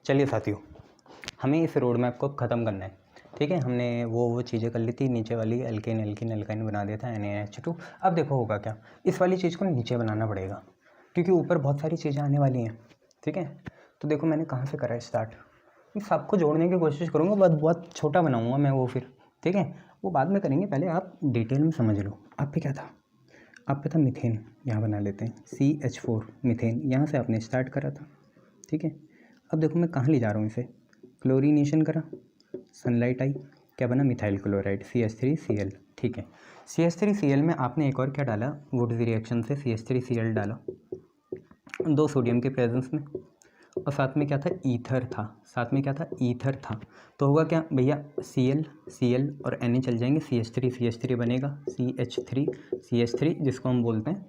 चलिए साथियों, हमें इस रोड मैप को ख़त्म करना है। ठीक है, हमने वो चीज़ें कर ली थी, नीचे वाली एल्केन एल्किन एल्काइन बना दिया था NaNH2। अब देखो होगा क्या, इस वाली चीज़ को नीचे बनाना पड़ेगा क्योंकि ऊपर बहुत सारी चीज़ें आने वाली हैं। ठीक है, तो देखो मैंने कहाँ से करा है स्टार्ट। इन सबको जोड़ने की कोशिश करूँगा, बहुत छोटा बनाऊँगा मैं वो फिर। ठीक है, वो बाद में करेंगे, पहले आप डिटेल में समझ लो। आप पे क्या था, आप पे था मीथेन। यहाँ बना लेते हैं CH4 मीथेन, यहाँ से आपने स्टार्ट करा था। ठीक है, अब देखो मैं कहाँ ले जा रहा हूँ इसे। क्लोरीनेशन करा, सनलाइट आई, क्या बना, मिथाइल क्लोराइड CH3Cl। ठीक है, CH3Cl में आपने एक और क्या डाला, वुड्स रिएक्शन से CH3Cl डाला 2 सोडियम के प्रेजेंस में, और साथ में क्या था, ईथर था। साथ में क्या था, ईथर था। तो होगा क्या भैया, Cl और Na चल जाएंगे, CH3 बनेगा, CH3 जिसको हम बोलते हैं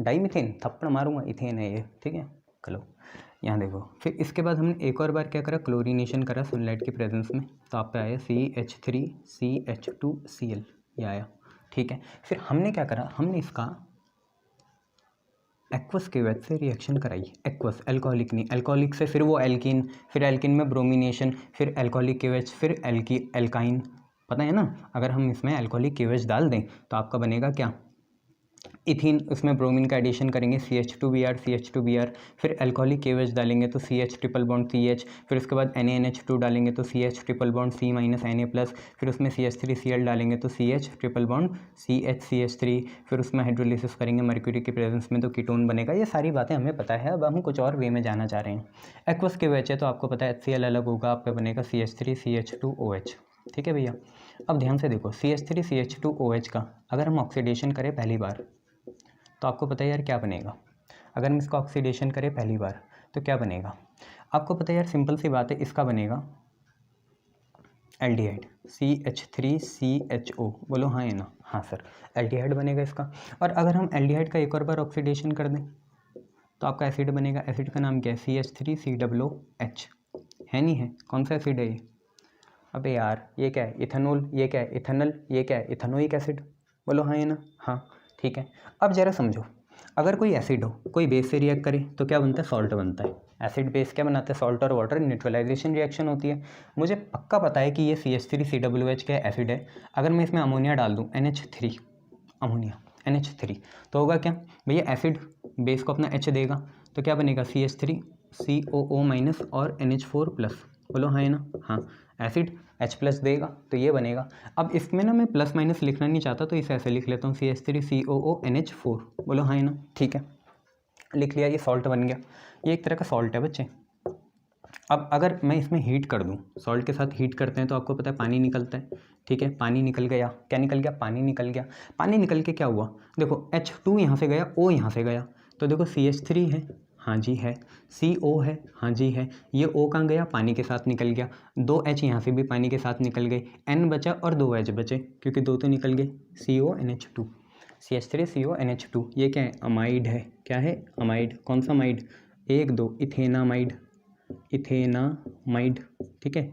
डाईमीथेन। थप्पड़ मारूंगा, इथेन है ये। ठीक है, चलो यहाँ देखो। फिर इसके बाद हमने एक और बार क्या करा, क्लोरीनेशन करा सनलाइट के प्रेजेंस में, तो आप पे आया CH3CH2Cl, ये आया। ठीक है, फिर हमने क्या करा, हमने इसका एक्वस के वेज से रिएक्शन कराई। एक्वस, अल्कोहलिक नहीं, अल्कोहलिक से फिर वो एल्किन, फिर एल्किन में ब्रोमिनेशन, फिर अल्कोहलिक के वेज, फिर एल्काइन। पता है ना, अगर हम इसमें अल्कोहलिक के वेज डाल दें तो आपका बनेगा क्या, इथिन। उसमें ब्रोमीन का एडिशन करेंगे, CH2Br, फिर अल्कोहलिक केवेज डालेंगे तो CH ट्रिपल बॉन्ड CH, फिर उसके बाद NaNH2 डालेंगे तो CH triple bond C minus Na+, फिर उसमें CH3Cl डालेंगे तो CH ट्रिपल बॉन्ड CH3, फिर उसमें हाइड्रोलिसिस करेंगे मर्क्यूरी के प्रेजेंस में तो कीटोन बनेगा। ये सारी बातें हमें पता है, अब हम कुछ और वे में जाना चाह रहे हैं। एक्वस के वेज है तो आपको पता है HCl अलग होगा, आपका बनेगा CH3CH2OH। ठीक है भैया, अब ध्यान से देखो, CH3CH2OH का अगर हम ऑक्सीडेशन करें पहली बार तो आपको पता है यार क्या बनेगा। अगर हम इसका ऑक्सीडेशन करें पहली बार तो क्या बनेगा, आपको पता है यार, सिंपल सी बात है, इसका बनेगा एल्डिहाइड CH3CHO। बोलो हाँ है ना, हाँ सर, एल्डिहाइड बनेगा इसका। और अगर हम एल्डिहाइड का एक और बार ऑक्सीडेशन कर दें तो आपका एसिड बनेगा। एसिड का नाम क्या है, CH3COOH। है नहीं है, कौन सा एसिड है ये, अबे यार ये क्या है, इथेनॉल। ये क्या है, इथेनॉल। ये क्या है, इथेनोइक एसिड। बोलो हाँ है ना, हाँ। ठीक है, अब जरा समझो, अगर कोई एसिड हो, कोई बेस से रिएक्ट करे तो क्या बनता है, सॉल्ट बनता है। एसिड बेस क्या बनाते हैं, सॉल्ट और वाटर, न्यूट्रलाइजेशन रिएक्शन होती है। मुझे पक्का पता है कि ये CH3COOH का एसिड है। अगर मैं इसमें अमोनिया डाल दूँ, NH3, अमोनिया NH3, तो होगा क्या भैया, एसिड बेस को अपना H देगा तो क्या बनेगा, CH3COO- और NH4+। बोलो हाँ है ना, हाँ। एसिड H+ देगा तो ये बनेगा। अब इसमें ना मैं प्लस माइनस लिखना नहीं चाहता तो इसे ऐसे लिख लेता हूँ, CH3COONH4। बोलो हाँ है ना, ठीक है, लिख लिया, ये सॉल्ट बन गया। ये एक तरह का सॉल्ट है बच्चे। अब अगर मैं इसमें हीट कर दूं, सॉल्ट के साथ हीट करते हैं तो आपको पता है पानी निकलता है। ठीक है, पानी निकल गया, क्या निकल गया, पानी निकल गया। पानी निकल के क्या हुआ, देखो H2 यहाँ से गया, O यहाँ से गया, तो देखो CH3 है, हाँ जी है, CO है, हाँ जी है, ये O कहाँ गया, पानी के साथ निकल गया। 2 H यहाँ से भी पानी के साथ निकल गए, N बचा और 2 H बचे क्योंकि 2 तो निकल गए, CONH2, CH3CONH2। ये क्या है, अमाइड है। क्या है, अमाइड। कौन सा अमाइड, 1 2, इथेनामाइड, इथेनामाइड। ठीक है,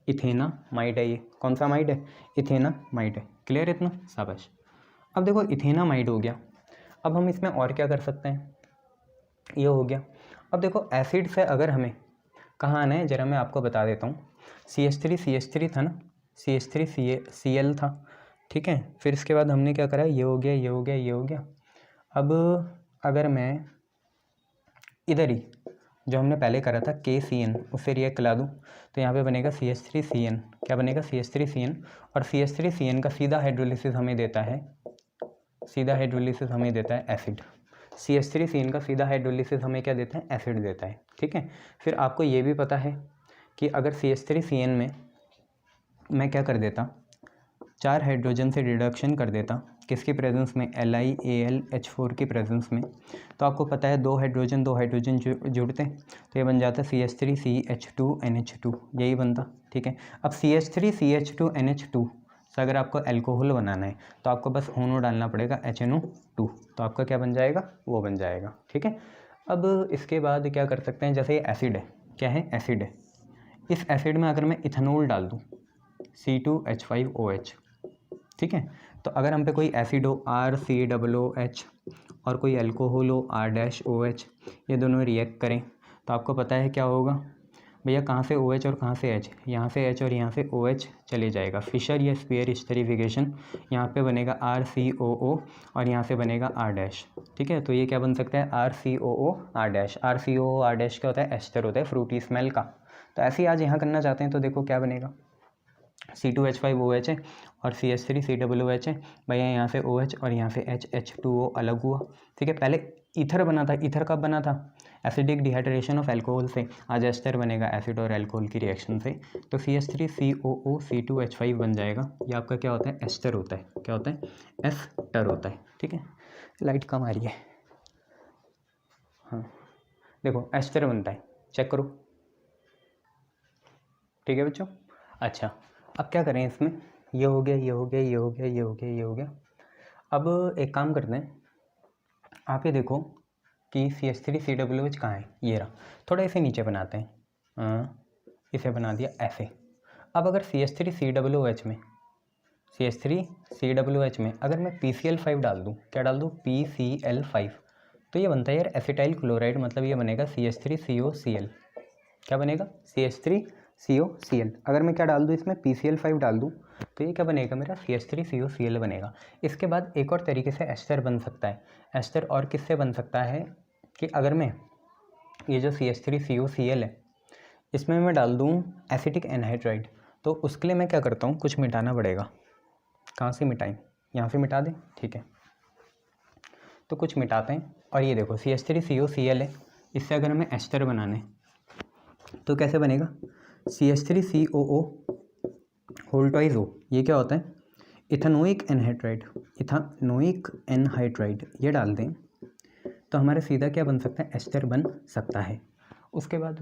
इथेनामाइड है ये। कौन सा माइड है, इथेनामाइड है। क्लियर है इतना, शाबाश। अब देखो इथेनामाइड हो गया, अब हम इसमें और क्या कर सकते हैं, ये हो गया। अब देखो एसिड से अगर हमें कहाँ आना है जरा मैं आपको बता देता हूँ। CH3 था ना, CH3Cl था। ठीक है, फिर इसके बाद हमने क्या करा, ये हो गया, ये हो गया, ये हो गया। अब अगर मैं इधर ही जो हमने पहले करा था KCN उससे रिएक्ट करा दूँ तो यहाँ पे बनेगा CH3CN। क्या बनेगा, CH3CN। और CH3CN का सीधा हाइड्रोलिसिस हमें देता है, सीधा हाइड्रोलिसिस हमें देता है एसिड। CH3CN का सीधा हाइड्रोलिसिस हमें क्या देता है, एसिड देता है। ठीक है, फिर आपको ये भी पता है कि अगर CH3CN में मैं क्या कर देता, 4 हाइड्रोजन से रिडक्शन कर देता, किसकी प्रेजेंस में, LiAlH4 की प्रेजेंस में, तो आपको पता है 2 हाइड्रोजन जुड़ते हैं तो ये बन जाता CH3CH2NH2, यही बनता। ठीक है, अब CH3CH2NH2 से अगर आपको अल्कोहल बनाना है तो आपको बस होनो डालना पड़ेगा, HNO2, तो आपका क्या बन जाएगा, वो बन जाएगा। ठीक है, अब इसके बाद क्या कर सकते हैं, जैसे ये एसिड है, क्या है, एसिड है। इस एसिड में अगर मैं इथेनॉल डाल दूँ, C2H5OH। ठीक है, तो अगर हम पे कोई एसिड हो RCOOH और कोई अल्कोहल हो R-OH, ये दोनों रिएक्ट करें तो आपको पता है क्या होगा, भैया कहाँ से OH और कहाँ से H, यहाँ से H और यहाँ से OH चले जाएगा। फिशर या स्फीयर स्टेरिफिकेशन, यहाँ पे बनेगा RCOO और यहाँ से बनेगा R डैश। ठीक है, तो ये क्या बन सकता है RCOO R dash. RCOO R dash क्या होता है, एस्टर होता है फ्रूटी स्मेल का। तो ऐसे ही आज यहाँ करना चाहते हैं तो देखो क्या बनेगा, C2H5OH है और CH3COOH है। भैया यहाँ से OH और यहाँ से H2O अलग हुआ। ठीक है, पहले ईथर बना था। ईथर कब बना था, एसिडिक डिहाइड्रेशन ऑफ अल्कोहल से। आज एस्टर बनेगा एसिड और अल्कोहल की रिएक्शन से। तो CH3COO C2H5 बन जाएगा। ये आपका क्या होता है, एस्टर होता है। क्या होता है, एस्टर होता है। ठीक है, लाइट कम आ रही है। हाँ देखो एस्टर बनता है, चेक करो। ठीक है बच्चों, अच्छा अब क्या करें इसमें, ये हो गया, ये हो गया, ये हो गया, ये हो गया, ये हो गया। अब एक काम करते हैं, आप ये देखो कि CH3COOH कहाँ है, ये रहा। थोड़ा इसे नीचे बनाते हैं, इसे बना दिया ऐसे। अब अगर CH3COOH में अगर मैं PCl5 डाल दूँ, क्या डाल दूँ, PCl5, तो ये बनता है यार एसिटाइल क्लोराइड, मतलब ये बनेगा CH3COCl। क्या बनेगा, CH3COCl। अगर मैं क्या डाल दूँ इसमें, PCl5 डाल दूँ, तो ये क्या बनेगा मेरा, CH3COCl बनेगा। इसके बाद एक और तरीके से एस्टर बन सकता है। एस्टर और किससे बन सकता है कि अगर मैं ये जो CH3COCl है इसमें मैं डाल दूँ एसिटिक एनहाइड्राइड, तो उसके लिए मैं क्या करता हूँ, कुछ मिटाना पड़ेगा। कहाँ से मिटाएं, यहाँ से मिटा दें। ठीक है, तो कुछ मिटाते हैं। और ये देखो CH3COCl है, इससे अगर हमें एस्टर बनाने तो कैसे बनेगा, CH3COO होल ट्वाइस O, ये क्या होता है, इथानोइक एनहाइड्राइड। इथानोइक एनहाइड्राइड ये डाल दें तो हमारा सीधा क्या बन सकता है, एस्टर बन सकता है। उसके बाद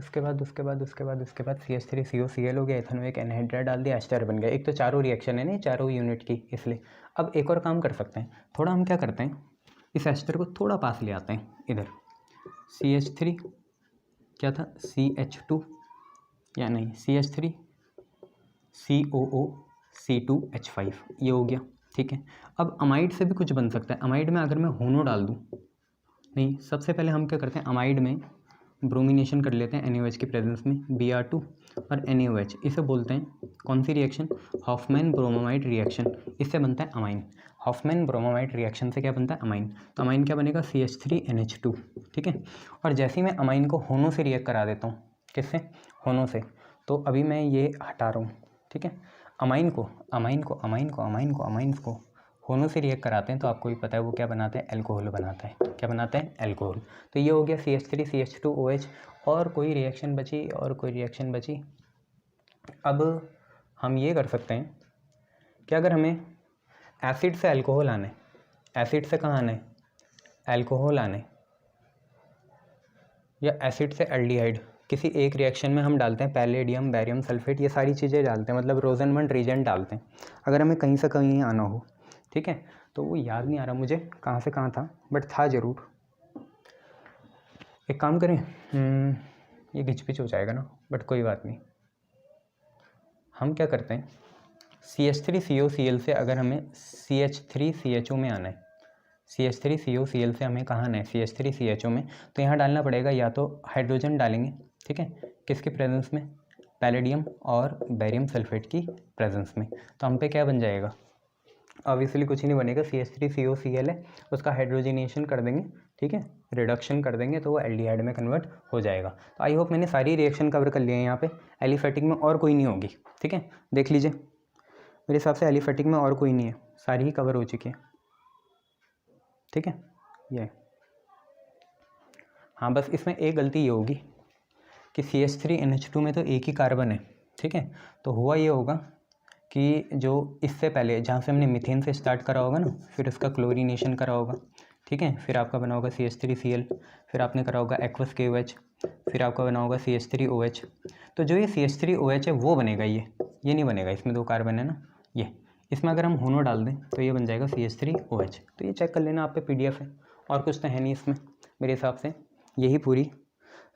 CH3COCl हो गया, इथानोइक एनहाइड्राइड डाल दिया, एस्टर बन गया। एक तो चारों रिएक्शन है ना, चारों यूनिट की, इसलिए अब एक और काम कर सकते हैं। थोड़ा हम क्या करते हैं, इस एस्टर को थोड़ा पास ले आते हैं इधर। CH3 क्या था, CH2 या नहीं, CH3COO C2H5 ये हो गया। ठीक है, अब अमाइड से भी कुछ बन सकता है। अमाइड में अगर मैं होनो डाल दूँ, नहीं, सबसे पहले हम क्या करते हैं, अमाइड में ब्रोमिनेशन कर लेते हैं NaOH की प्रेजेंस में, Br2 और NaOH। इसे बोलते हैं कौन सी रिएक्शन, हॉफमैन ब्रोमोमाइड रिएक्शन। इससे बनता है अमाइन। हॉफमैन ब्रोमोमाइड रिएक्शन से क्या बनता है, अमाइन। तो अमाइन क्या बनेगा, CH3NH2। ठीक है, और जैसे ही मैं अमाइन को होनो से रिएक्ट करा देता हूँ, किससे, होनो से, तो अभी मैं ये हटा रहा हूँ। ठीक है, अमाइन को होनो से रिएक्ट कराते हैं तो आपको भी पता है वो क्या बनाते हैं, एल्कोहल बनाता है। क्या बनाते हैं, एल्कोहल। तो ये हो गया CH3CH2OH। और कोई रिएक्शन बची, अब हम ये कर सकते हैं कि अगर हमें एसिड से अल्कोहल आने, एसिड से कहाँ आने, एल्कोहल आने, या एसिड से एल्डिहाइड, किसी एक रिएक्शन में हम डालते हैं पैलेडियम, बैरियम सल्फेट, ये सारी चीज़ें डालते हैं, मतलब रोजनमंड रीजेंट डालते हैं। अगर हमें कहीं से कहीं आना हो, ठीक है, तो वो याद नहीं आ रहा मुझे कहाँ से कहाँ था, बट था ज़रूर। एक काम करें, ये घिचपिच हो जाएगा ना, बट कोई बात नहीं। हम क्या करते हैं, CH3COCl से अगर हमें CH3CHO में आना है, CH3COCl से हमें कहाँ आना है, CH3CHO में, तो यहाँ डालना पड़ेगा या तो हाइड्रोजन डालेंगे, ठीक है, किसके प्रेजेंस में, पैलेडियम और बैरियम सल्फेट की प्रेजेंस में। तो हम पे क्या बन जाएगा, ऑब्वियसली कुछ नहीं बनेगा, CH3COCl है, उसका हाइड्रोजनेशन कर देंगे, ठीक है, रिडक्शन कर देंगे तो वो एल्डिहाइड में कन्वर्ट हो जाएगा। तो आई होप मैंने सारी रिएक्शन कवर कर लिए हैं यहाँ पे। एलिफेटिक में और कोई नहीं होगी, ठीक है, देख लीजिए, मेरे हिसाब से एलिफेटिक में और कोई नहीं है, सारी ही कवर हो चुकी है। ठीक है, ये हाँ, बस इसमें एक गलती ये होगी कि CH3NH2 में तो एक ही कार्बन है, ठीक है, तो हुआ ये होगा कि जो इससे पहले जहाँ से हमने मीथेन से स्टार्ट करा होगा ना, फिर उसका क्लोरीनेशन करा होगा, ठीक है, फिर आपका बना होगा CH3Cl, फिर आपने करा होगा एक्वस KOH, फिर आपका बना होगा CH3OH। तो जो ये CH3OH है वो बनेगा, ये नहीं बनेगा, इसमें दो कार्बन है ना, ये इसमें अगर हम होनो डाल दें तो ये बन जाएगा CH3OH। तो ये चेक कर लेना, आप पे PDF है, और कुछ तो है नहीं इसमें। मेरे हिसाब से यही पूरी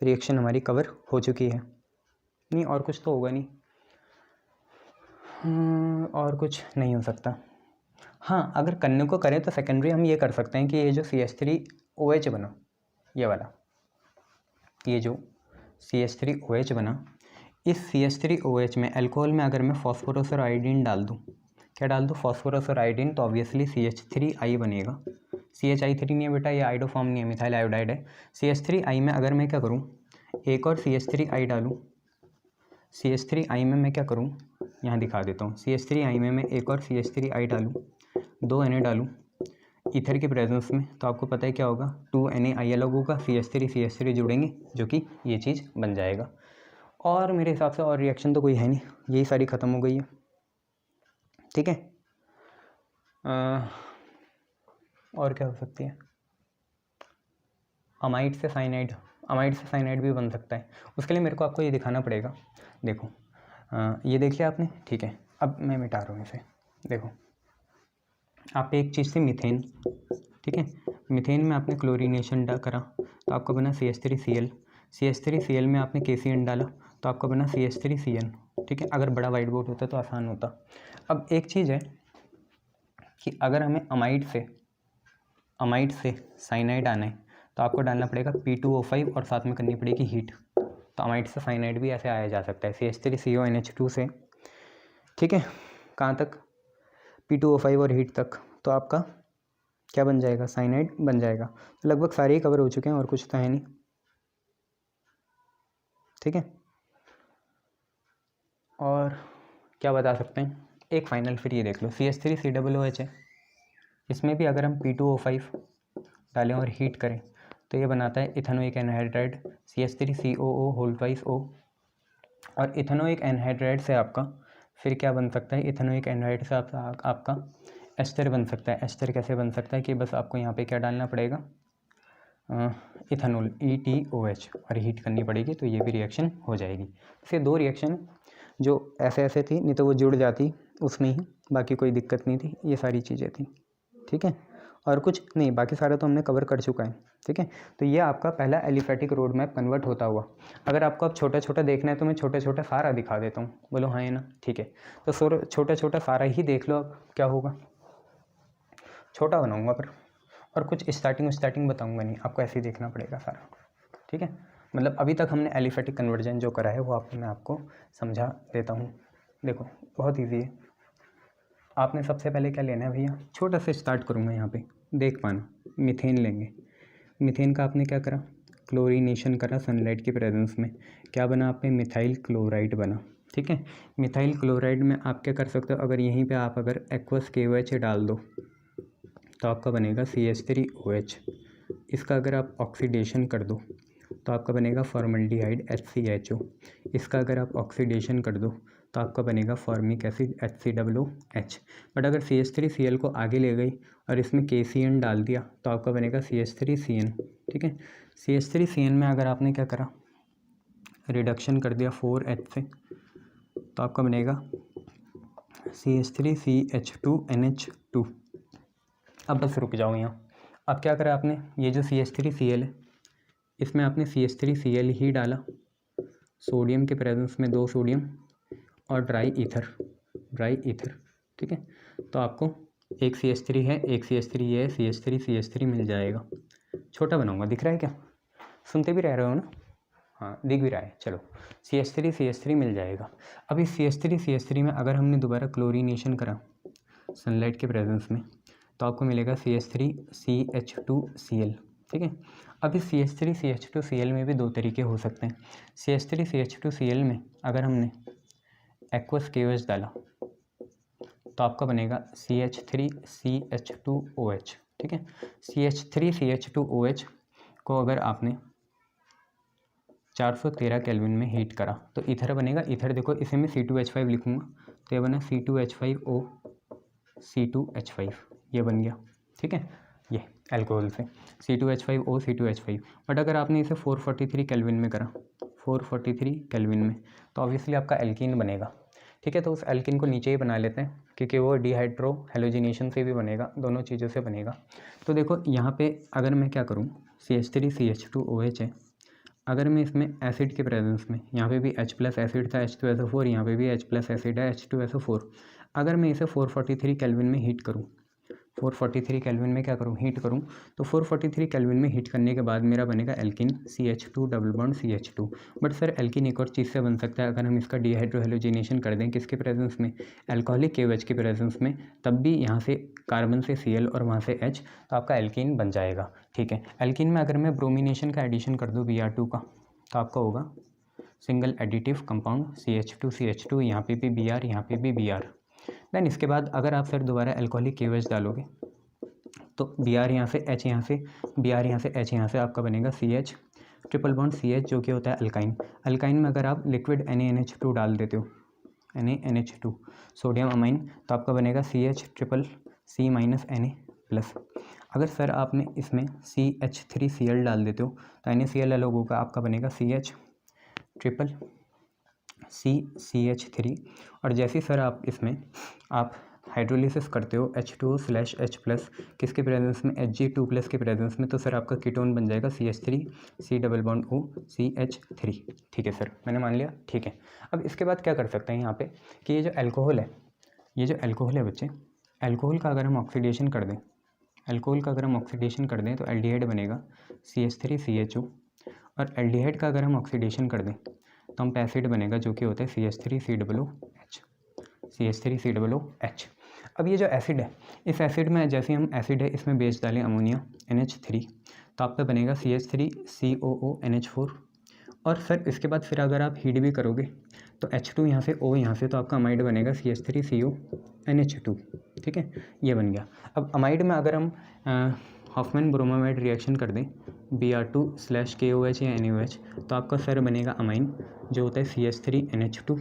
रिएक्शन हमारी कवर हो चुकी है। नहीं, और कुछ तो होगा नहीं, और कुछ नहीं हो सकता। हाँ, अगर करने को करें तो सेकेंडरी हम ये कर सकते हैं कि ये जो CH3OH बना, ये वाला, ये जो CH3OH बना, इस CH3OH में अल्कोहल में अगर मैं फॉस्फोरस और आयोडीन डाल दूँ, क्या डाल दूँ, फॉस्फोरस और आयोडीन, तो ऑब्वियसली CH3I बनेगा। CHI3 नहीं है बेटा, ये आइडो फॉर्म नहीं है, मिथाइल आयोडाइड है। CH3I में अगर मैं क्या करूँ, एक और CH3I डालूँ, CH3I में मैं क्या करूँ, यहाँ दिखा देता हूँ। CH3I में मैं एक और CH3I डालूँ, 2 Na डालूँ ईथर के प्रेजेंस में, तो आपको पता है क्या होगा, 2 NaI अलग होगा, CH3 जुड़ेंगे, जो कि ये चीज़ बन जाएगा। और मेरे हिसाब से और रिएक्शन तो कोई है नहीं, यही सारी ख़त्म हो गई है। ठीक है, और क्या हो सकती है, अमाइड से साइनाइड भी बन सकता है। उसके लिए मेरे को आपको ये दिखाना पड़ेगा। देखो ये देख लिया आपने, ठीक है, अब मैं मिटा रहा हूँ इसे। देखो आप एक चीज़ से मीथेन, ठीक है, मीथेन में आपने क्लोरीनेशन करा तो आपका बना CH3Cl, CH3Cl में आपने KCN डाला तो आपका बना CH3CN। ठीक है, अगर बड़ा वाइट बोर्ड होता तो आसान होता। अब एक चीज़ है कि अगर हमें अमाइड से साइनाइड आना है तो आपको डालना पड़ेगा P2O5 और साथ में करनी पड़ेगी हीट। तो अमाइड से साइनाइड भी ऐसे आया जा सकता है, CH3CONH2 से। ठीक है, कहाँ तक, P2O5 और हीट तक, तो आपका क्या बन जाएगा, साइनाइड बन जाएगा। तो लगभग सारे ही कवर हो चुके हैं, और कुछ तो है नहीं। ठीक है, और क्या बता सकते हैं, एक फाइनल फिर ये देख लो, CH3COOH है, इसमें भी अगर हम P2O5 डालें और हीट करें तो ये बनाता है इथेनोइक एनहाइड्राइड CH3COO2O। और इथेनोइक एनहाइड्राइड से आपका फिर क्या बन सकता है, इथेनोइक एनहाइड्राइड से आपका एस्टर बन सकता है। एस्टर कैसे बन सकता है कि बस आपको यहाँ पे क्या डालना पड़ेगा, इथेनॉल ETOH, और हीट करनी पड़ेगी तो ये भी रिएक्शन हो जाएगी। इससे 2 रिएक्शन जो ऐसे थी, नहीं तो वो जुड़ जाती उसमें ही, बाकी कोई दिक्कत नहीं थी, ये सारी चीज़ें थी। ठीक है, और कुछ नहीं, बाकी सारा तो हमने कवर कर चुका है। ठीक है, तो ये आपका पहला एलिफेटिक रोड मैप कन्वर्ट होता हुआ। अगर आपको अब छोटा छोटा देखना है तो मैं छोटा छोटा सारा दिखा देता हूँ, बोलो हाँ है ना। ठीक है, तो छोटा छोटा सारा ही देख लो, अब क्या होगा, छोटा बनाऊँगा पर, और कुछ स्टार्टिंग बताऊँगा नहीं, आपको ऐसे ही देखना पड़ेगा सारा। ठीक है, मतलब अभी तक हमने एलिफेटिक कन्वर्जन जो करा है वो मैं आपको समझा देता हूँ। देखो बहुत ईजी है, आपने सबसे पहले क्या लेना है भैया, छोटा से स्टार्ट करूँगा यहाँ पे, देख पाना, मीथेन लेंगे। मीथेन का आपने क्या करा, क्लोरीनेशन करा सनलाइट की प्रेजेंस में, क्या बना आप पे, मिथाइल क्लोराइड बना। ठीक है, मिथाइल क्लोराइड में आप क्या कर सकते हो, अगर यहीं पे आप अगर एक्वस KOH डाल दो तो आपका बनेगा CH3OH। इसका अगर आप ऑक्सीडेशन कर दो तो आपका बनेगा फॉर्मल्डिहाइड HCHO। इसका अगर आप ऑक्सीडेशन कर दो तो आपका बनेगा फॉर्मिक एसिड HCOOH। बट अगर CH3Cl को आगे ले गई और इसमें KCN डाल दिया तो आपका बनेगा CH3CN। ठीक है, CH3CN में अगर आपने क्या करा, रिडक्शन कर दिया 4H से तो आपका बनेगा CH3CH2NH2। अब बस रुक जाओ यहाँ, अब क्या करा आपने, ये जो CH3Cl है इसमें आपने CH3Cl ही डाला, सोडियम के प्रेजेंस में 2 सोडियम और ड्राई ईथर। ठीक है, तो आपको एक CH3 है, एक CH3 है, CH3 मिल जाएगा। छोटा बनाऊंगा, दिख रहा है क्या, सुनते भी रह रहे हो ना, हाँ दिख भी रहा है। चलो CH3 मिल जाएगा। अब इस CH3 में अगर हमने दोबारा क्लोरीनेशन करा सनलाइट के प्रेजेंस में तो आपको मिलेगा CH3CH2Cl। ठीक है, अब इस CH3CH2Cl में भी 2 तरीके हो सकते हैं। CH3CH2Cl में अगर हमने एक्वस KOH डाला तो आपका बनेगा CH3CH2OH। ठीक है, CH3CH2OH को अगर आपने 413 केल्विन में हीट करा तो ईथर बनेगा। ईथर देखो, इसे मैं C2H5 लिखूँगा तो ये बना C2H5O C2H5, ये बन गया। ठीक है, ये अल्कोहल से C2H5O C2H5। बट अगर आपने इसे 443 केल्विन में करा, 443 केल्विन में, तो ऑब्वियसली आपका एल्कीन बनेगा। ठीक है, तो उस एल्कीन को नीचे ही बना लेते हैं क्योंकि वो डिहाइड्रो हेलोजिनेशन से भी बनेगा, दोनों चीज़ों से बनेगा। तो देखो यहाँ पे अगर मैं क्या करूँ, CH3CH2OH है, अगर मैं इसमें एसिड के प्रेजेंस में, यहाँ पे भी H+ एसिड था H2SO4, यहाँ पे भी H+ एसिड है H2SO4, अगर मैं इसे 443 केल्विन में हीट करूँ 443 केल्विन में क्या करूँ, हीट करूँ, तो 443 केल्विन में हीट करने के बाद मेरा बनेगा alkene CH2 double bond CH2। But sir alkene एक और चीज़ से बन सकता है, अगर हम इसका डिहाइड्रोहेलोजिनेशन कर दें किसके प्रेजेंस में, अल्कोहलिक KOH के प्रेजेंस में, तब भी यहाँ से कार्बन से Cl और वहाँ से H, तो आपका एल्किन बन जाएगा। ठीक है, एल्किन में अगर मैं ब्रोमिनेशन का एडिशन कर दूँ Br2 का, तो आपका होगा सिंगल एडिटिव कंपाउंड CH2 यहाँ पे भी Br, यहाँ पे भी Br। देन इसके बाद अगर आप सर दोबारा अल्कोहलिक KOH डालोगे तो Br यहाँ से H यहाँ से, Br यहाँ से H यहाँ से, आपका बनेगा CH ट्रिपल बॉन्ड CH, जो कि होता है अल्काइन। अल्काइन में अगर आप लिक्विड NaNH2 डाल देते हो, NaNH2 सोडियम अमाइन, तो आपका बनेगा CH triple C minus Na plus. अगर सर आपने इसमें CH3Cl डाल देते हो तो NaCl अलग होगा, आपका बनेगा CH ट्रिपल CH3। और जैसे सर आप इसमें आप हाइड्रोलिसिस करते हो H2/H प्लस किसके प्रेजेंस में, Hg2+ के प्रेजेंस में, तो सर आपका कीटोन बन जाएगा CH3C double bond O CH3। ठीक है सर, मैंने मान लिया। ठीक है, अब इसके बाद क्या कर सकते हैं यहाँ पे कि ये जो अल्कोहल है, ये जो अल्कोहल है बच्चे, अल्कोहल का अगर हम ऑक्सीडेशन कर दें, अल्कोहल का अगर हम ऑक्सीडेशन कर दें तो एल्डिहाइड बनेगा CH3CHO। और एल्डिहाइड का अगर हम ऑक्सीडेशन कर दें तो हम एसिड बनेगा, जो कि होता है CH3COOH, CH3COOH। अब ये जो एसिड है, इस एसिड में जैसे हम एसिड है इसमें बेस डालें अमोनिया NH3, तो आपका बनेगा CH3COONH4। और सर इसके बाद फिर अगर आप हीट भी करोगे तो H2 यहाँ से O यहाँ से, तो आपका अमाइड बनेगा CH3CONH2। ठीक है, ये बन गया। अब अमाइड में अगर हम हॉफमैन ब्रोमामाइड रिएक्शन कर दें Br2/KOH या NaOH, तो आपका सर बनेगा अमाइन, जो होता है CH3NH2।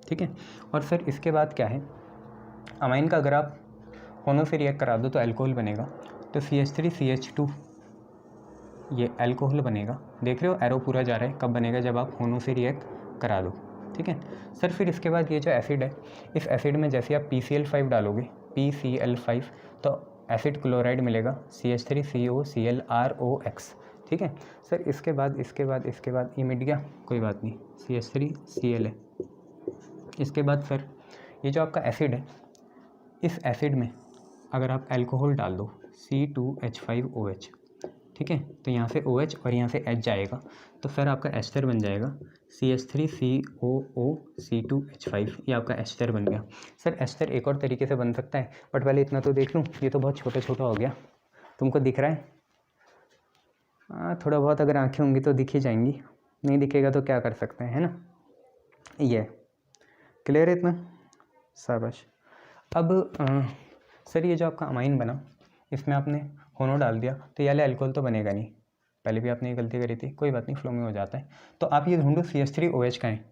ठीक है, और सर इसके बाद क्या है, अमाइन का अगर आप होनो से रिएक्ट करा दो तो अल्कोहल बनेगा, तो CH3CH2 ये अल्कोहल बनेगा। देख रहे हो एरो पूरा जा रहा है, कब बनेगा, जब आप होनो से रिएक्ट करा दो। ठीक है सर, फिर इसके बाद ये जो एसिड है, इस एसिड में जैसे आप PCl5 डालोगे, PCl5, तो एसिड क्लोराइड मिलेगा CH3COClROX। ठीक है सर, इसके बाद ये मिट गया, कोई बात नहीं, CH3Cl है। इसके बाद सर ये जो आपका एसिड है, इस एसिड में अगर आप अल्कोहल डाल दो C2H5OH, ठीक है, तो यहाँ से OH और यहाँ से H जाएगा, तो सर आपका एस्टर बन जाएगा CH3COOC2H5। ये आपका एस्टर बन गया। सर एस्टर एक और तरीके से बन सकता है, बट पहले इतना तो देख लूँ, ये तो बहुत छोटा छोटा हो गया, तुमको दिख रहा है? थोड़ा बहुत अगर आँखें होंगी तो दिख ही जाएंगी, नहीं दिखेगा तो क्या कर सकते हैं, है ना। ये क्लियर है इतना, शाबाश। अब सर ये जो आपका अमाइन बना, इसमें आपने होनो डाल दिया, तो ये अल्कोहल तो बनेगा नहीं, पहले भी आपने ये गलती करी थी, कोई बात नहीं, फ्लो में हो जाता है। तो आप ये ढूंढो CH3OH का है,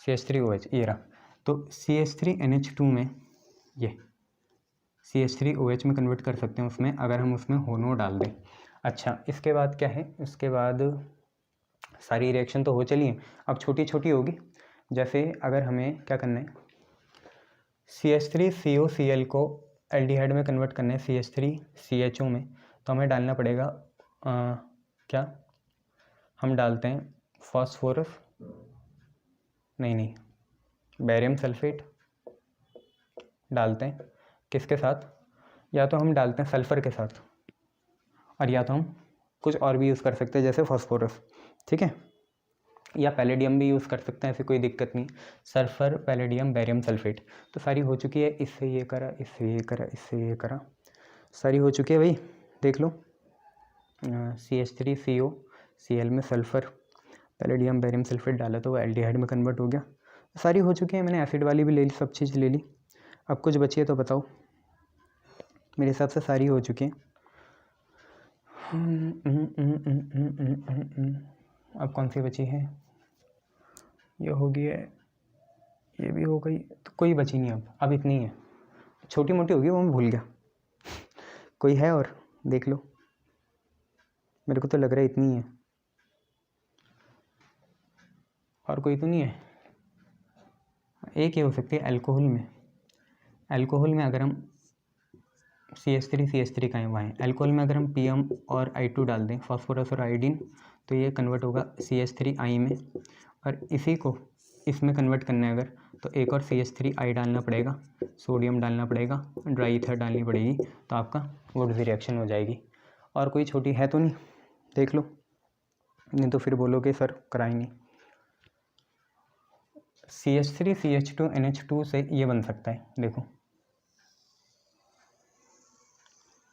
CH3OH ये रहा, तो CH3NH2 में ये CH3OH में कन्वर्ट कर सकते हैं उसमें, अगर हम उसमें होनो डाल दें। अच्छा, इसके बाद क्या है, उसके बाद सारी रिएक्शन तो हो चली है, अब छोटी छोटी होगी। जैसे अगर हमें क्या करना है, CH3COCl को एल्डिहाइड में कन्वर्ट करना है CH3CHO में, तो हमें डालना पड़ेगा क्या हम डालते हैं फॉस्फोरस, नहीं बैरियम सल्फेट डालते हैं, किसके साथ, या तो हम डालते हैं सल्फ़र के साथ, और या तो हम कुछ और भी यूज़ कर सकते हैं जैसे फॉस्फोरस। ठीक है, या पैलेडियम भी यूज़ कर सकते हैं, ऐसी कोई दिक्कत नहीं, सल्फ़र पैलेडियम बैरियम सल्फेट। तो सारी हो चुकी है, इससे ये करा, इससे ये करा, इससे ये करा, सारी हो चुकी है भाई, देख लो। CH3COCl में सल्फ़र पैलेडियम बैरियम सल्फेट डाला तो वो एल्डिहाइड में कन्वर्ट हो गया। सारी हो चुकी है, मैंने एसिड वाली भी ले ली, सब चीज़ ले ली। अब कुछ बची है तो बताओ, मेरे हिसाब से सारी हो चुकी है। अब कौन सी बची है, ये हो गई है, ये भी हो गई, तो कोई बची नहीं अब इतनी है, छोटी मोटी होगी वो मैं भूल गया। कोई है और देख लो, मेरे को तो लग रहा है इतनी है, और कोई तो नहीं है। एक ही हो सकती है अल्कोहल में, अल्कोहल में अगर हम CH3 का है वहाँ है, अल्कोहल में अगर हम PM और I2 डाल दें, फास्फोरस और आयोडीन, तो ये कन्वर्ट होगा CH3I में, और इसी को इसमें कन्वर्ट करना है अगर, तो एक और CH3 डालना पड़ेगा, सोडियम डालना पड़ेगा, ड्राई ईथर डालनी पड़ेगी, तो आपका वुड्स रिएक्शन हो जाएगी। और कोई छोटी है तो नहीं, देख लो, नहीं तो फिर बोलोगे सर कराएंगे। CH3 CH2 NH2 से ये बन सकता है, देखो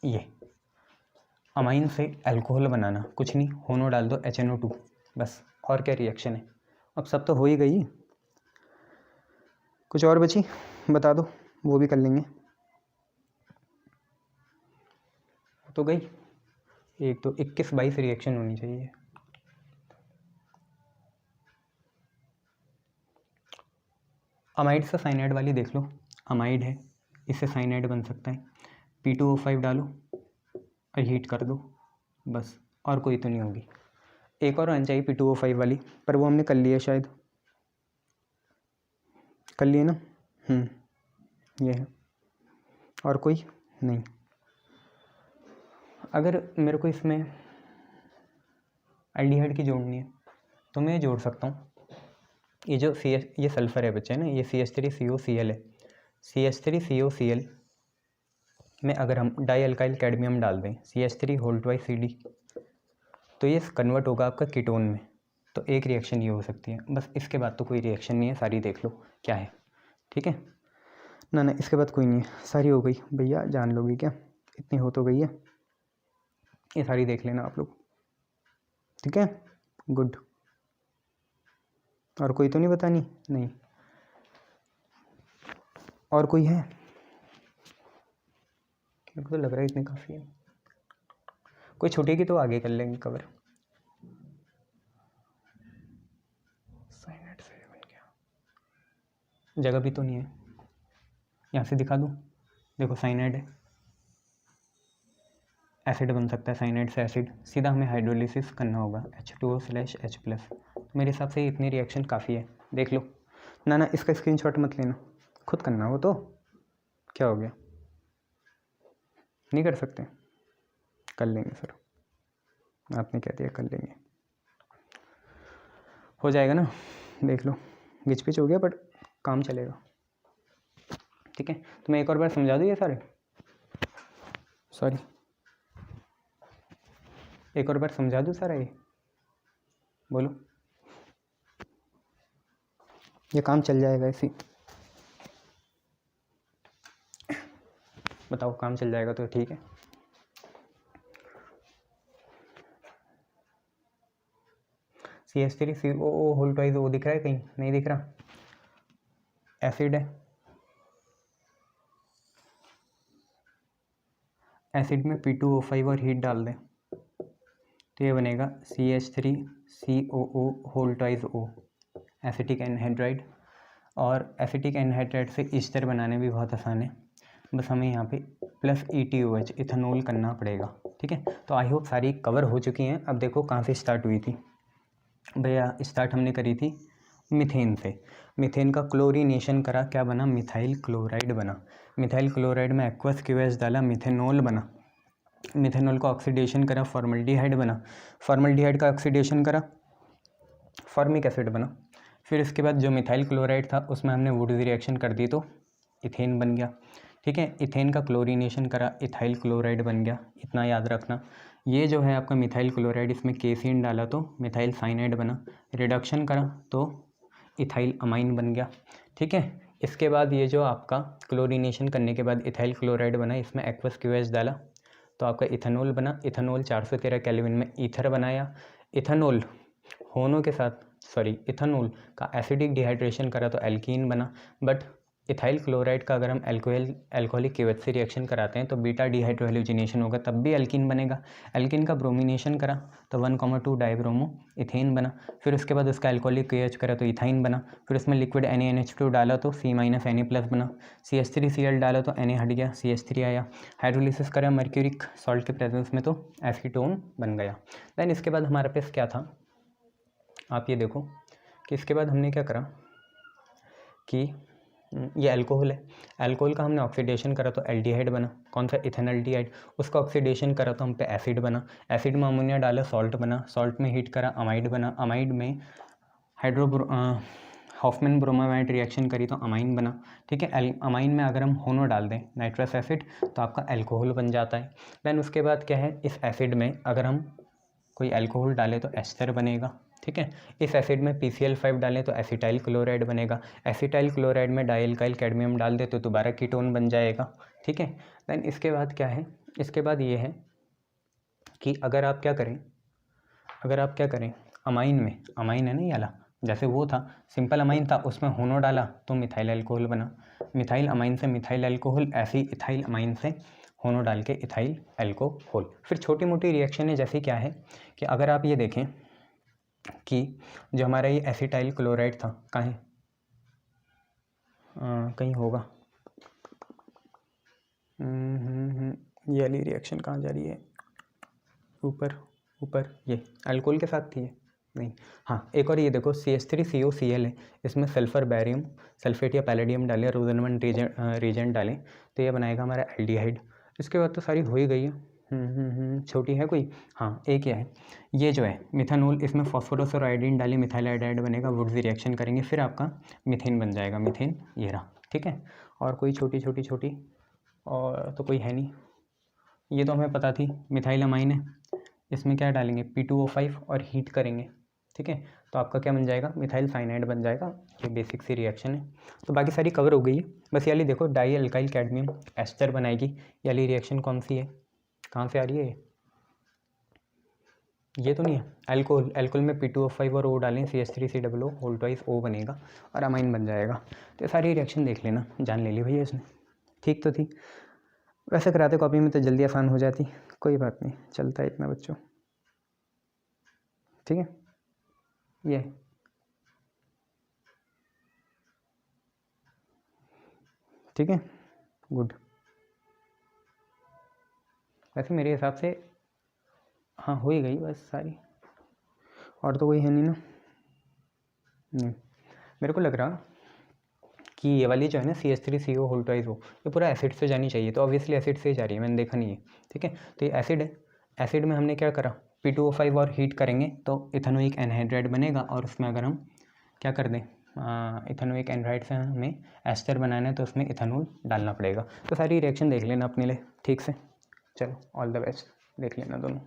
ये अमाइन से अल्कोहल बनाना, कुछ नहीं, होनो डाल दो HNO2 बस, और क्या रिएक्शन है। अब सब तो हो ही गई, कुछ और बची बता दो, वो भी कर लेंगे। तो गई एक, तो 21-22 रिएक्शन होनी चाहिए। अमाइड से साइनाइड वाली देख लो, अमाइड है, इससे साइनाइड बन सकता है, P2O5 डालो और हीट कर दो बस, और कोई तो नहीं होगी। एक और आनी चाहिए P2O5 वाली, पर वो हमने कर लिया शायद, कर लिए ना, ये है, और कोई नहीं। अगर मेरे को इसमें एल्डिहाइड की जोड़नी है तो मैं जोड़ सकता हूँ, ये जो ये सल्फ़र है बच्चे ना, ये CH3COCl है, CH3COCl में अगर हम डाई अल्काइल कैडमियम डाल दें CH3⁻CD, तो ये कन्वर्ट होगा आपका कीटोन में, तो एक रिएक्शन ये हो सकती है बस, इसके बाद तो कोई रिएक्शन नहीं है, सारी देख लो क्या है, ठीक है ना, इसके बाद कोई नहीं है, सारी हो गई भैया, जान लोगे क्या, इतनी हो तो गई है, ये सारी देख लेना आप लोग, ठीक है, गुड। और कोई तो नहीं बतानी, नहीं, और कोई है, मेरे को तो लग रहा है इतनी काफ़ी है, कोई छूटेगी तो आगे कर लेंगे कवर। साइनाइड से बन गया, जगह भी तो नहीं है, यहाँ से दिखा दूँ, देखो साइनाइड है, एसिड बन सकता है, साइनाइड से एसिड, सीधा हमें हाइड्रोलिसिस करना होगा H2O/H+, मेरे हिसाब से इतनी रिएक्शन काफ़ी है, देख लो ना, इसका स्क्रीनशॉट मत लेना, खुद करना हो तो, क्या हो गया, नहीं कर सकते, कर लेंगे सर, आपने कह दिया कर लेंगे, हो जाएगा ना, देख लो, गिच पिच हो गया बट काम चलेगा, ठीक है। तो मैं एक और बार समझा दूँ ये सारे, सॉरी, एक और बार समझा दूँ सारा ये, बोलो, ये काम चल जाएगा ऐसे, बताओ काम चल जाएगा तो ठीक है। CH3COO दिख रहा है कहीं, नहीं दिख रहा, एसिड है, एसिड में P2O5 और हीट डाल दें तो ये बनेगा CH3COO, एसिटिक एनहाइड्राइड, और एसिटिक एनहाइड्राइड से ईस्टर बनाने भी बहुत आसान है, बस हमें यहाँ पे प्लस ETOH इथेनॉल करना पड़ेगा, ठीक है। तो आई होप सारी कवर हो चुकी हैं। अब देखो कहाँ से स्टार्ट हुई थी भैया, स्टार्ट हमने करी थी मीथेन से, मीथेन का क्लोरीनेशन करा, क्या बना, मिथाइल क्लोराइड बना, मिथाइल क्लोराइड में एक्वस QH डाला, मिथेनॉल बना, मिथेनॉल का ऑक्सीडेशन करा, फॉर्मल्डिहाइड बना, फॉर्मल्डिहाइड का ऑक्सीडेशन करा, फॉर्मिक एसिड बना, फिर इसके बाद जो मिथाइल क्लोराइड था उसमें हमने वुड्स रिएक्शन कर दी तो इथेन बन गया, ठीक है। इथेन का क्लोरीनेशन करा, इथाइल क्लोराइड बन गया, इतना याद रखना। ये जो है आपका मिथाइल क्लोराइड, इसमें केसीन डाला तो मिथाइल साइनाइड बना, रिडक्शन करा तो इथाइल अमाइन बन गया, ठीक है। इसके बाद ये जो आपका क्लोरीनेशन करने के बाद इथाइल क्लोराइड बना, इसमें एक्वस QH डाला तो आपका इथेनॉल बना, इथेनॉल 413 केल्विन में ईथर बनाया, इथेनॉल होनो के साथ, सॉरी, इथेनॉल का एसिडिक डिहाइड्रेशन करा तो एल्कीन बना, बट इथाइल क्लोराइड का अगर हम एल्कोहलिक KOH से रिएक्शन कराते हैं तो बीटा डिहाइड्रोहेलोजिनेशन होगा, तब भी एल्कीन बनेगा। एल्कीन का ब्रोमिनेशन करा तो 1,2 डाइब्रोमो इथेन बना, फिर उसके बाद उसका एल्कोहलिक KOH करा तो इथाइन बना, फिर उसमें लिक्विड NaNH2 डाला तो C- Na+ बना, CH3Cl डाला तो Na हट गया, CH3 आया, हाइड्रोलिसिस करा मर्क्यूरिक सॉल्ट के प्रेजेंस में तो एसीटोन बन गया। देन इसके बाद हमारे पास क्या था, आप ये देखो कि इसके बाद हमने क्या करा कि ये अल्कोहल है, अल्कोहल का हमने ऑक्सीडेशन करा तो एल्डिहाइड बना, कौन सा, इथेनॉल्डिहाइड, उसका ऑक्सीडेशन करा तो हम पे एसिड बना, एसिड में अमोनिया डाला, सॉल्ट बना, सॉल्ट में हीट करा, अमाइड बना, अमाइड में हॉफमैन ब्रोमाइड रिएक्शन करी तो अमाइन बना, ठीक है। अमाइन में अगर हम होनो डाल दें नाइट्रस एसिड तो आपका एल्कोहल बन जाता है। देन उसके बाद क्या है, इस एसिड में अगर हम कोई एल्कोहल डालें तो एस्टर बनेगा, ठीक है। इस एसिड में PCl5 डालें तो एसिटाइल क्लोराइड बनेगा। एसिटाइल क्लोराइड में डाइल्काइल कैडमियम डाल दे तो दोबारा कीटोन बन जाएगा, ठीक है। देन इसके बाद क्या है, इसके बाद ये है कि अगर आप क्या करें अमाइन में, अमाइन है ना ये वाला, जैसे वो था सिंपल अमाइन था उसमें होनो डाला तो मिथाइल अल्कोहल बना, मिथाइल अमाइन से मिथाइल अल्कोहल, ऐसे ही इथाइल अमाइन से होनो डाल के इथाइल अल्कोहल। फिर छोटी मोटी रिएक्शन है, जैसे क्या है कि अगर आप ये देखें कि जो हमारा ये एसिटाइल क्लोराइड था कहाँ है, कहीं होगा, ये वाली रिएक्शन कहाँ जा रही है, ऊपर ये अल्कोहल के साथ थी ये, नहीं, हाँ एक और ये देखो CH3COCl है, इसमें सल्फर बैरियम सल्फेट या पैलेडियम डालें, रोजनमन रीजेंट डालें तो ये बनाएगा हमारा एल्डिहाइड। इसके बाद तो सारी हो ही गई है। छोटी है कोई, हाँ एक है, ये जो है मिथानोल, इसमें फॉस्फोरस और आयोडीन डालें मिथाइल आयोडाइड बनेगा, वुड्स रिएक्शन करेंगे फिर आपका मीथेन बन जाएगा, मीथेन ये रहा, ठीक है। और कोई छोटी और तो कोई है नहीं, ये तो हमें पता थी, मिथाइल अमाइन है, इसमें क्या डालेंगे P2O5 और हीट करेंगे, ठीक है, तो आपका क्या बन जाएगा, मिथाइल साइनाइड बन जाएगा। ये बेसिक सी रिएक्शन है, तो बाकी सारी कवर हो गई है। बस याली देखो डाई अल्काइल कैडमियम एस्टर बनाएगी, याली रिएक्शन कौन सी है, कहाँ से आ रही है, ये तो नहीं है, एल्कोहल में P2O5 और O डालें CH3COO होल ट्वाइस O बनेगा और अमाइन बन जाएगा। तो सारी रिएक्शन देख लेना, जान ले ली भैया इसने, ठीक तो थी। वैसे कराते कॉपी में तो जल्दी आसान हो जाती, कोई बात नहीं, चलता है इतना बच्चों, ठीक है। ये ठीक है, गुड। वैसे मेरे हिसाब से हाँ हो ही गई बस सारी, और तो कोई है नहीं ना, नहीं मेरे को लग रहा कि ये वाली जो है ना CH3CO होल ट्वाइस हो, ये पूरा एसिड से जानी चाहिए, तो ऑब्वियसली एसिड से ही जा रही है, मैंने देखा नहीं है, ठीक है। तो ये एसिड है, एसिड में हमने क्या करा P2O5 और हीट करेंगे तो इथेनोइक एनहाइड्राइड बनेगा, और उसमें अगर हम क्या कर दें इथेनोइक एनहाइड्राइड से हमें एस्टर बनाना है तो उसमें इथेनॉल डालना पड़ेगा। तो सारी रिएक्शन देख लेना अपने लिए ठीक से, चलो ऑल द बेस्ट, देख लेना दोनों।